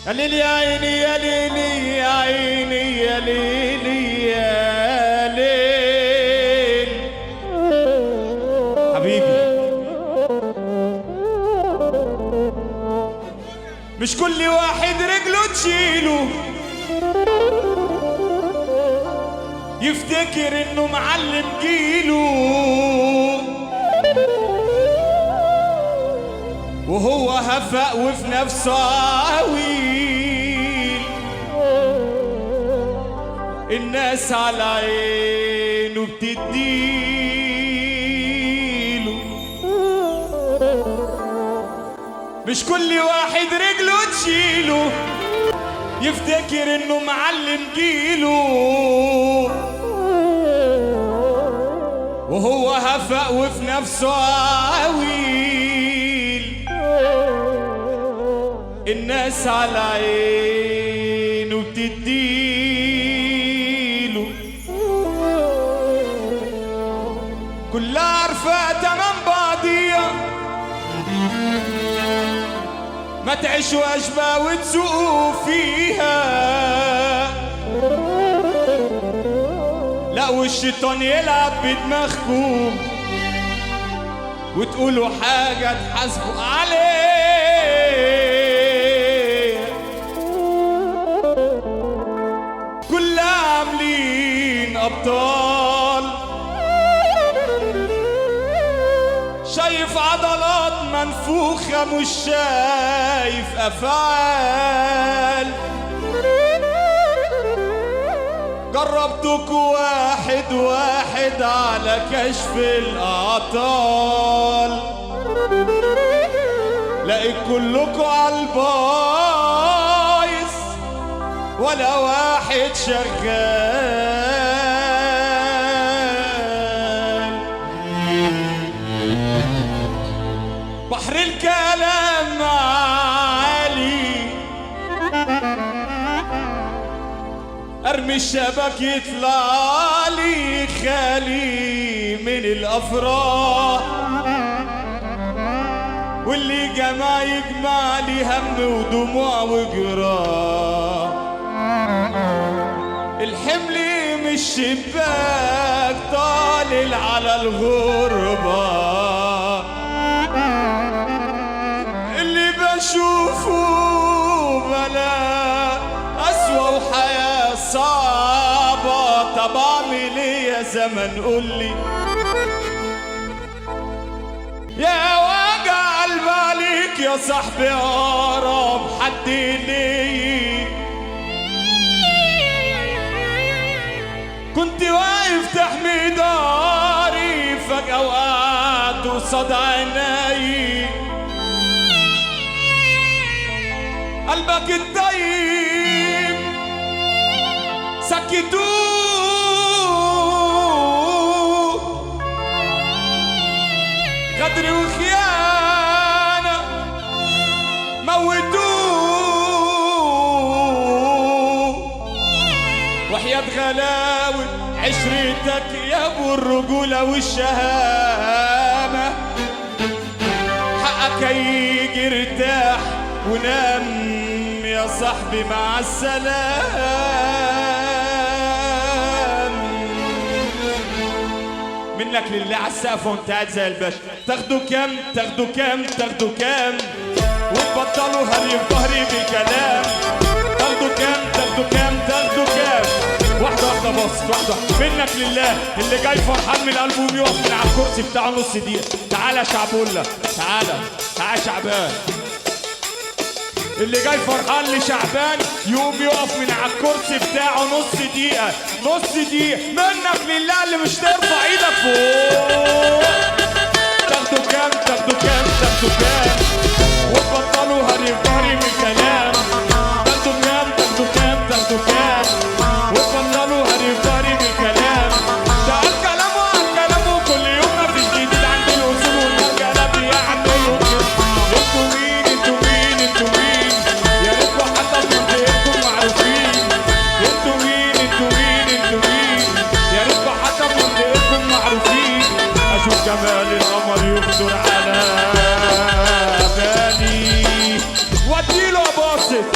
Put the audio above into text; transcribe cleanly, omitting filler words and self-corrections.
يا ليل يا عيني يا ليلي يا عيني يا ليلي يا ليل حبيبي. مش كل واحد رجله تشيله يفتكر انه معلم جيله، وهو هفق وفي نفسه عويل. الناس على عينه بتديله. مش كل واحد رجله تشيله يفتكر انه معلم جيله، وهو هفق وفي نفسه عويل. الناس على عينه بتديله. كلها عارفة تمام بعضيها، ما تعيشوا أشباه وتسوقوا فيها. لا والشيطان يلعب بدماغكم وتقولوا حاجة تحاسبوا عليه. كلها عاملين أبطال، شايف عضلات منفوخة مش شايف أفعال. جربتك واحد واحد على كشف الأعطال، لقيت كلكوا عالبايظ ولا واحد شغال. بحر الكلام عالي، ارمي الشبك يطلع لي خالي من الافراح، واللي جمع يجمع لي هم ودموع وجراح. الحمل مش شباك طالع على الغربة، اللي بشوفه بلا أسوأ وحياة صعبة. طب اعمل ايه يا زمن قولي، يا وجع قلب عليك يا صاحبي اقرب حد لي. كنت واقف تحمي داري فجأة وقعت قصاد عيني. قلبك الطيب سكتوه، غدر وخيانة موتوه. وحياة غلاوة عشرتك يا ابو الرجولة والشهامة، حقك هيجي ارتاح ونام يا صاحبي مع السلام. منك لله عالسقف وانت قاعد زي الباشا. تاخدوا كام تاخدوا كام تاخدوا كام وتبطلوا هري في ظهري بالكلام. تاخدوا كام تاخدوا كام تاخدوا كام. واحدة واحدة بص واحدة. منك لله اللي جاي فرحان من قلبه بيقف من على الكرسي بتاعه نص دقيقة. تعالى يا شعبولة تعالى تعالى شعبان. اللي جاي فرحان لشعبان يقوم يقف من على الكرسي بتاعه نص دقيقة. نص دقيقة منك لله اللي مش ترفع ايدك فوق. تاخدوا كام تاخدوا كام تاخدوا كام وتبطلوا هري في ظهري من كلام. تاخدوا كام تاخدوا كام تاخدوا كام وتبطلوا هري في ظهري من كلام. ده الكلام وعن كلامه كل يوم مفيش جديد عند الاصول والرجالة بيعملوا كده. انتوا مين انتوا مين انتوا مين يا ريتوا حتى بمنطقتكم معروفين. انتوا مين انتوا مين انتوا مين يا ريتوا حتى بمنطقتكم معروفين. اشوف جمال القمر يخطر على بالي واديله باسط.